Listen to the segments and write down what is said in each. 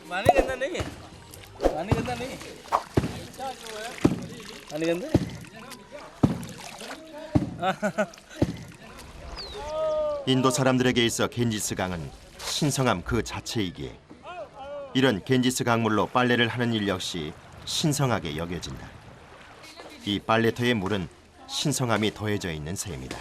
많이 간다 니. 많이 간다 니. 많이 간다. 인도 사람들에게 있어 겐지스 강은 신성함 그 자체이기에 이런 겐지스 강물로 빨래를 하는 일 역시 신성하게 여겨진다. 이 빨래터의 물은 신성함이 더해져 있는 셈이다.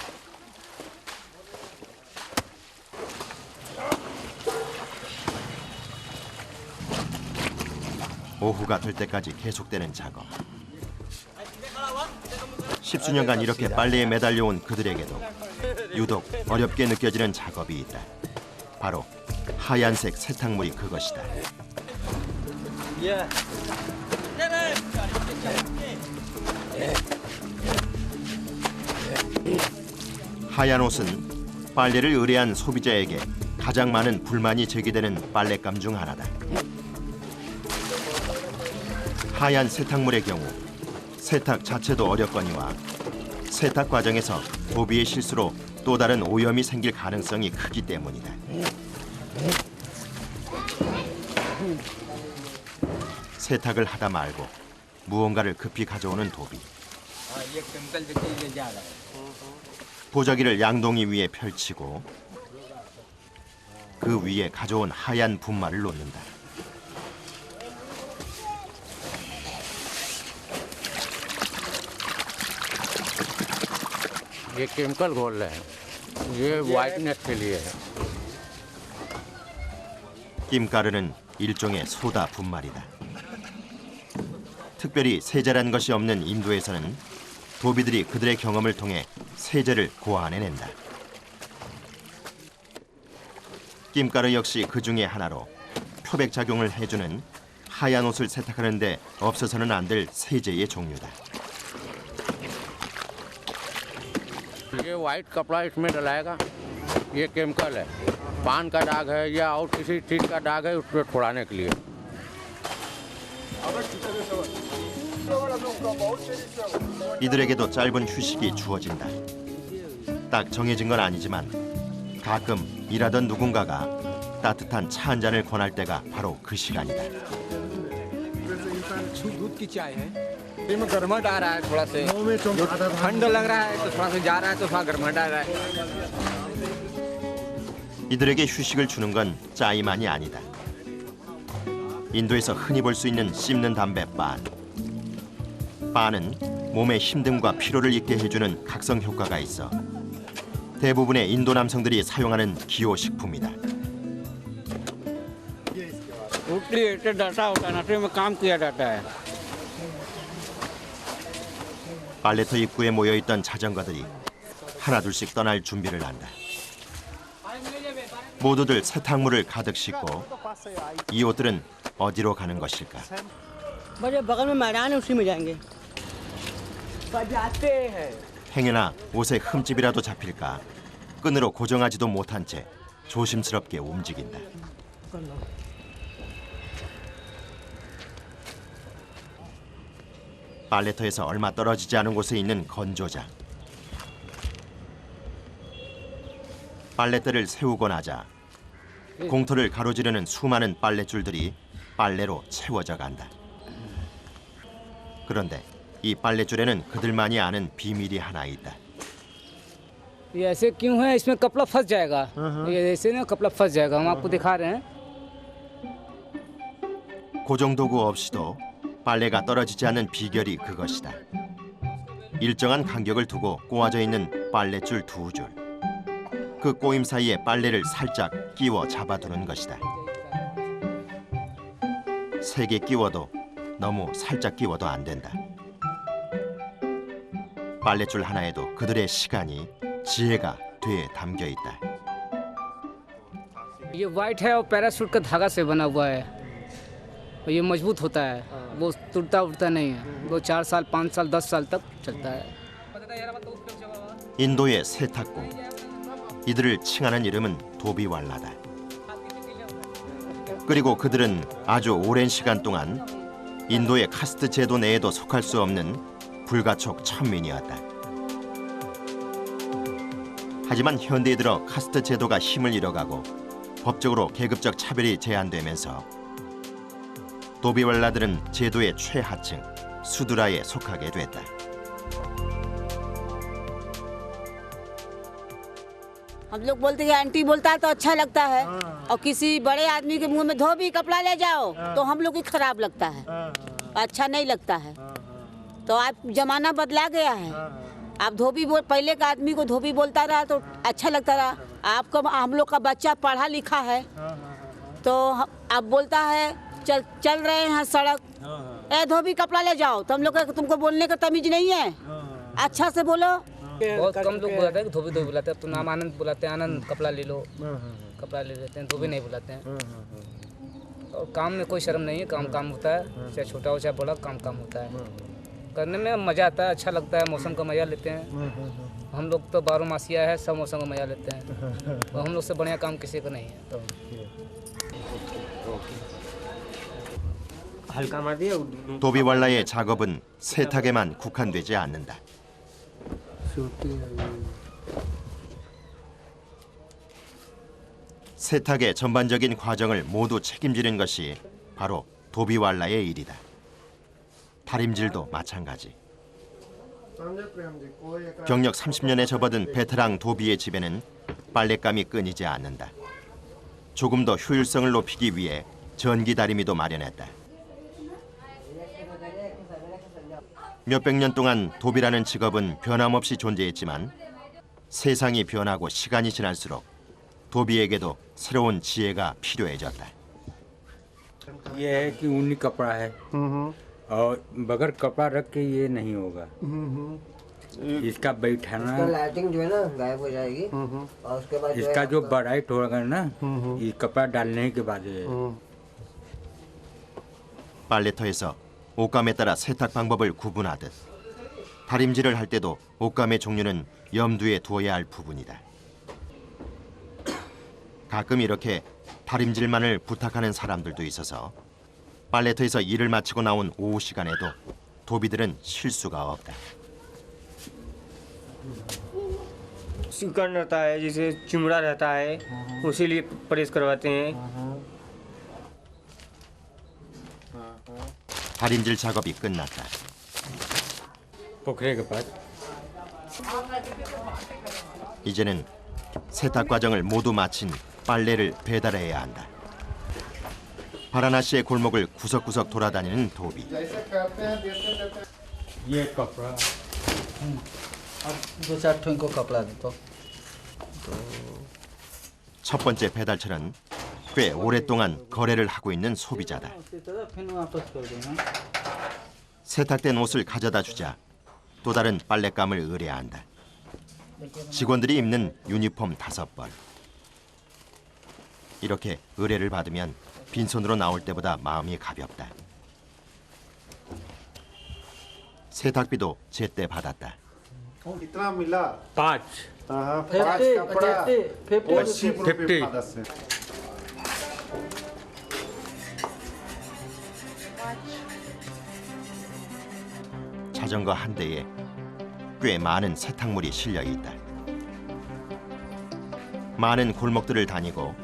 오후가 될 때까지 계속되는 작업. 십수년간 이렇게 빨래에 매달려온 그들에게도 유독 어렵게 느껴지는 작업이 있다. 바로 하얀색 세탁물이 그것이다. 예. 하얀 옷은 빨래를 의뢰한 소비자에게 가장 많은 불만이 제기되는 빨랫감 중 하나다. 하얀 세탁물의 경우 세탁 자체도 어렵거니와 세탁 과정에서 도비의 실수로 또 다른 오염이 생길 가능성이 크기 때문이다. 세탁을 하다 말고 무언가를 급히 가져오는 도비. 보자기를 양동이 위에 펼치고 그 위에 가져온 하얀 분말을 놓는다. ये केमिकल घोल रहे हैं ये वाइटनेस के लिए है 낌가루는 일종의 소다 분말이다. 특별히 세제란 것이 없는 인도에서는 도비들이 그들의 경험을 통해 세제를 고안해낸다. 낌가루 역시 그 중에 하나로 표백 작용을 해주는 하얀 옷을 세탁하는 데 없어서는 안 될 세제의 종류다. ये वाइट कपड़ा इसमें डलाएगा ये केमिकल है पान का दाग है या और किसी चीज का दाग है उसको छुड़ाने के लिए 이들에게도 짧은 휴식이 주어진다. 딱 정해진 건 아니지만 가끔 일하던 누군가가 따뜻한 차 한 잔을 권할 때가 바로 그 시간이다. दूध की चाय है इसमें गर्माहट आ रहा है थोड़ा से ठंडा लग रहा है तो थोड़ा सा जा रहा है तो थोड़ा गर्माहट आ रहा है 이들에게 휴식을 주는 건 짜이만이 아니다. 인도에서 흔히 볼 수 있는 씹는 담배 빤. 빤은 몸의 힘듦과 피로를 잊게 해주는 각성 효과가 있어 대부분의 인도 남성들이 사용하는 기호 식품이다. रेफ्रिजरेटर डाटा होता है ना तो में काम किया जाता है 빨래터 입구에 모여있던 자전거들이 하나둘씩 떠날 준비를 한다. 모두들 세탁물을 가득 싣고 이 옷들은 어디로 가는 것일까? बड़े बगल में मैदान है उसी में जाएंगे बजाते हैं 행여나 옷에 흠집이라도 잡힐까 끈으로 고정하지도 못한 채 조심스럽게 움직인다. 빨래터에서 얼마 떨어지지 않은 곳에 있는 건조장. 빨랫대를 세우고 나자 공터를 가로지르는 수많은 빨랫줄들이 빨래로 채워져 간다. 그런데 이 빨랫줄에는 그들만이 아는 비밀이 하나 있다. ये ऐसे क्यों है इसमें कपड़ा फंस जाएगा ये ऐसे ना कपड़ा फंस जाएगा हम आपको दिखा रहे हैं 고정도구 없이도 빨래가 떨어지지 않는 비결이 그것이다. 일정한 간격을 두고 꼬아져 있는 빨랫줄 두 줄. 그 꼬임 사이에 빨래를 살짝 끼워 잡아두는 것이다. 세게 끼워도 너무 살짝 끼워도 안 된다. 빨랫줄 하나에도 그들의 시간이 지혜가 뒤에 담겨 있다. ये वाइट है और पैराशूट का धागा से बना हुआ है और ये मजबूत होता है वो टूटता उड़ता नहीं है वो 4 साल 5 साल 10 साल तक चलता है 인도의 세탁공. 이들을 칭하는 이름은 도비왈라다. 그리고 그들은 아주 오랜 시간 동안 인도의 카스트 제도 내에도 속할 수 없는 불가촉 천민이었다. 하지만 현대에 들어 카스트 제도가 힘을 잃어가고 법적으로 계급적 차별이 제한되면서 도비왈라들은 제도의 최하층 수드라에 속하게 됐다. हम लोग बोलते हैं आंटी बोलता है तो अच्छा लगता है और किसी बड़े आदमी के मुंह में धोबी कपड़ा ले जाओ तो हम लोग को खराब लगता है, अच्छा नहीं लगता है। तो अब जमाना बदला गया है। आप धोबी बोल, पहले का आदमी को धोबी बोलता रहा तो अच्छा लगता रहा। आपका हम लोग का बच्चा पढ़ा लिखा है तो अब बोलता है चल रहे हैं सड़क, ए धोबी कपड़ा ले जाओ, तो हम लोग तुमको बोलने का तमीज नहीं है, अच्छा से बोलो। बहुत कम लोग बुलाते हैं, धोबी धोबी बुलाते हैं। अब तो नाम आनंद बुलाते हैं, आनंद कपड़ा ले लो, कपड़ा ले लेते हैं, धोबी नहीं बुलाते हैं। और काम में कोई शर्म नहीं है, काम काम होता है, चाहे छोटा हो चाहे बड़ा, काम काम होता है। करने में मज़ा आता है, अच्छा लगता है, मौसम का मज़ा लेते हैं। हम लोग तो 12 मासिया है, सब मौसम का मज़ा लेते हैं और हम लोग से बढ़िया काम किसी को नहीं है। हल्का मार दिया। 도비왈라의 작업은 세탁에만 국한되지 않는다. 세탁의 전반적인 과정을 모두 책임지는 것이 바로 도비왈라의 일이다. 다림질도 마찬가지. 경력 30년에 접어든 베테랑 도비의 집에는 빨랫감이 끊이지 않는다. 조금 더 효율성을 높이기 위해 전기 다리미도 마련했다. 몇백 년 동안 도비라는 직업은 변함없이 존재했지만 세상이 변하고 시간이 지날수록 도비에게도 새로운 지혜가 필요해졌다. ये है कि ऊनी कपड़ा है और बगैर कपड़ा रख के ये नहीं होगा। इसका बैठाना, लाइटिंग जो है ना गायब हो जाएगी और उसके बाद इसका जो बराइट होगा ना, ये कपड़ा डालने के बाद 빨래터에서 옷감에 따라 세탁 방법을 구분하듯 다림질을 할 때도 옷감의 종류는 염두에 두어야 할 부분이다. 가끔 이렇게 다림질만을 부탁하는 사람들도 있어서 빨래터에서 일을 마치고 나온 오후 시간에도 도비들은 쉴 수가 없다. सिकुड़न रहता है, जैसे चिमड़ा रहता है, उसी लिए प्रेस करवाते हैं। 다림질 작업이 끝났다. पोखरे के पास 이제는 세탁 과정을 모두 마친 빨래를 배달해야 한다. 바라나시의 골목을 구석구석 돌아다니는 도비. ये कपड़ा अब 2-4 ठो इनको कपड़ा दे तो 첫 번째 배달처는 꽤 오랫동안 거래를 하고 있는 소비자다. फिर वापस कर देना। 세탁된 옷을 가져다 주자 또 다른 빨랫감을 의뢰한다. 직원들이 입는 유니폼 5벌. 이렇게 의뢰를 받으면 빈손으로 나올 때보다 마음이 가볍다. 세탁비도 제때 받았다. कितना मिला? 5 पाँच कपड़ा 80 रुपये 50 받았어요. 자전거 한 대에 꽤 많은 세탁물이 실려 있다. 많은 골목들을 다니고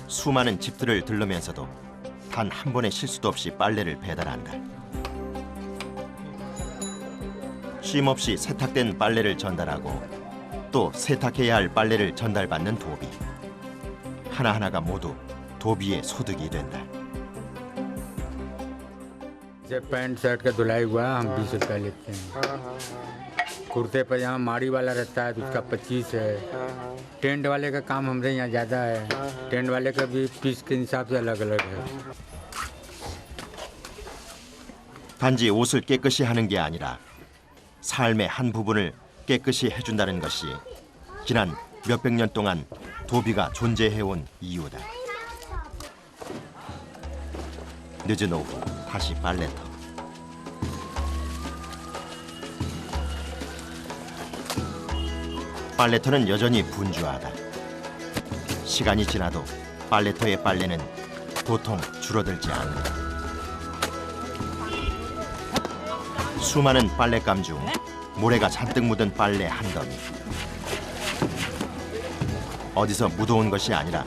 수많은 집들을 들르면서도 단 한 번의 실수도 없이 빨래를 배달한다. 쉼 없이 세탁된 빨래를 전달하고 또 세탁해야 할 빨래를 전달받는 도비. 하나하나가 모두 도비의 소득이 된다. जैसे पैंट शर्ट का धुलाई हुआ हम 20 रुपया लेते हैं। कुर्ते पजामा माड़ी वाला रहता है तो उसका 25 है। टेंट वाले का काम हमारे यहाँ ज़्यादा है, टेंट वाले का भी पीस के हिसाब से अलग अलग है। 단지 옷을 깨끗이 하는 게 아니라 삶의 한 부분을 깨끗이 해준다는 것이 지난 몇백 년 동안 도비가 존재해온 이유다. 늦은 오후 다시 빨래터. 빨래터는 여전히 분주하다. 시간이 지나도 빨래터의 빨래는 도통 줄어들지 않는다. 수많은 빨랫감 중 모래가 잔뜩 묻은 빨래 한 더미. 어디서 묻어온 것이 아니라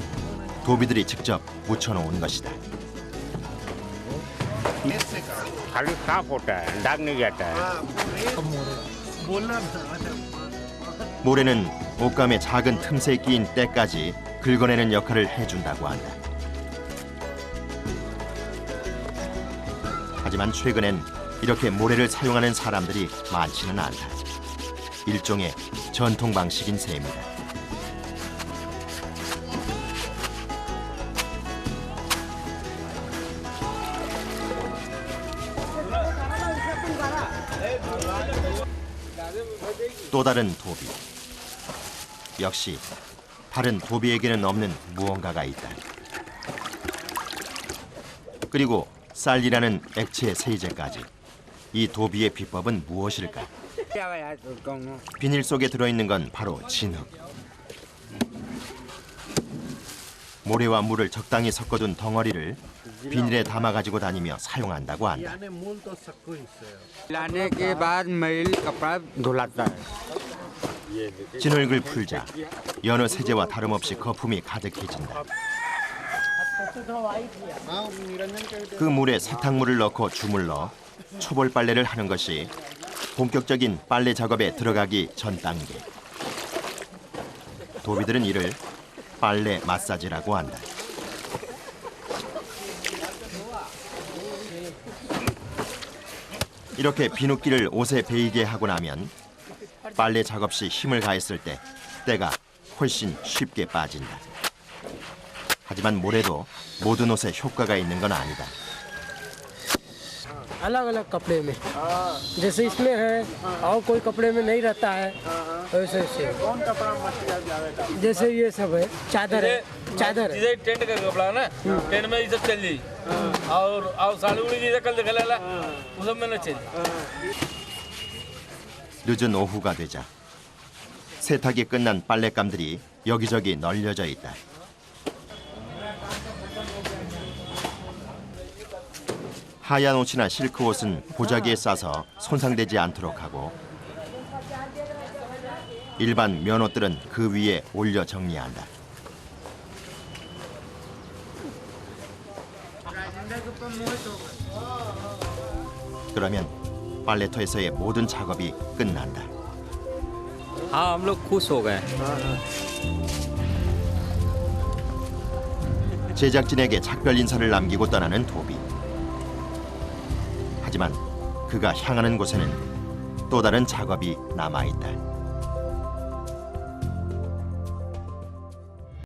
도비들이 직접 묻혀놓은 것이다. खाली साफ होता है, दाग नहीं जाता है। बोलना था 모래는 옷감의 작은 틈새에 끼인 때까지 긁어내는 역할을 해준다고 한다. 하지만 최근엔 이렇게 모래를 사용하는 사람들이 많지는 않다. 일종의 전통 방식인 셈이다. 또 다른 도비. 역시 다른 도비에게는 없는 무언가가 있다. 그리고 쌀이라는 액체 세제까지. 이 도비의 비법은 무엇일까? 비닐 속에 들어있는 건 바로 진흙. 모래와 물을 적당히 섞어둔 덩어리를 비닐에 담아 가지고 다니며 사용한다고 한다. यानी मूल तो सबको हिस्सा है लाने के बाद मैल कपड़ा धुलाता है। 진흙을 풀자 여느 세제와 다름없이 거품이 가득해진다. 그 물에 세탁물을 넣고 주물러 초벌 빨래를 하는 것이 본격적인 빨래 작업에 들어가기 전 단계. 도비들은 이를 빨래 마사지라고 한다. 이렇게 비눗기를 옷에 베이게 하고 나면 빨래 작업 시 힘을 가했을 때 때가 훨씬 쉽게 빠진다. 하지만 모래도 모든 옷에 효과가 있는 건 아니다. अलग अलग कपड़े में जैसे इसमें है और कोई कपड़े में नहीं रहता है वैसे से कौन कपड़ा मटेरियल ज्यादा जैसे ये सब है चादर है चादर है जैसे टेंट का कपड़ा है ना, टेंट में ये सब चल जाई। और साड़ी उड़ी जैसे कल दिखा ला वो सब में न चल। 늦은 오후가 되자 세탁이 끝난 빨랫감들이 여기저기 널려져 있다. 하얀 옷이나 실크 옷은 보자기에 싸서 손상되지 않도록 하고 일반 면옷들은 그 위에 올려 정리한다. 그러면 빨래터에서의 모든 작업이 끝난다. हाँ, हम लोग खुश हो गए। 제작진에게 작별 인사를 남기고 떠나는 도비. 하지만 그가 향하는 곳에는 또 다른 작업이 남아있다.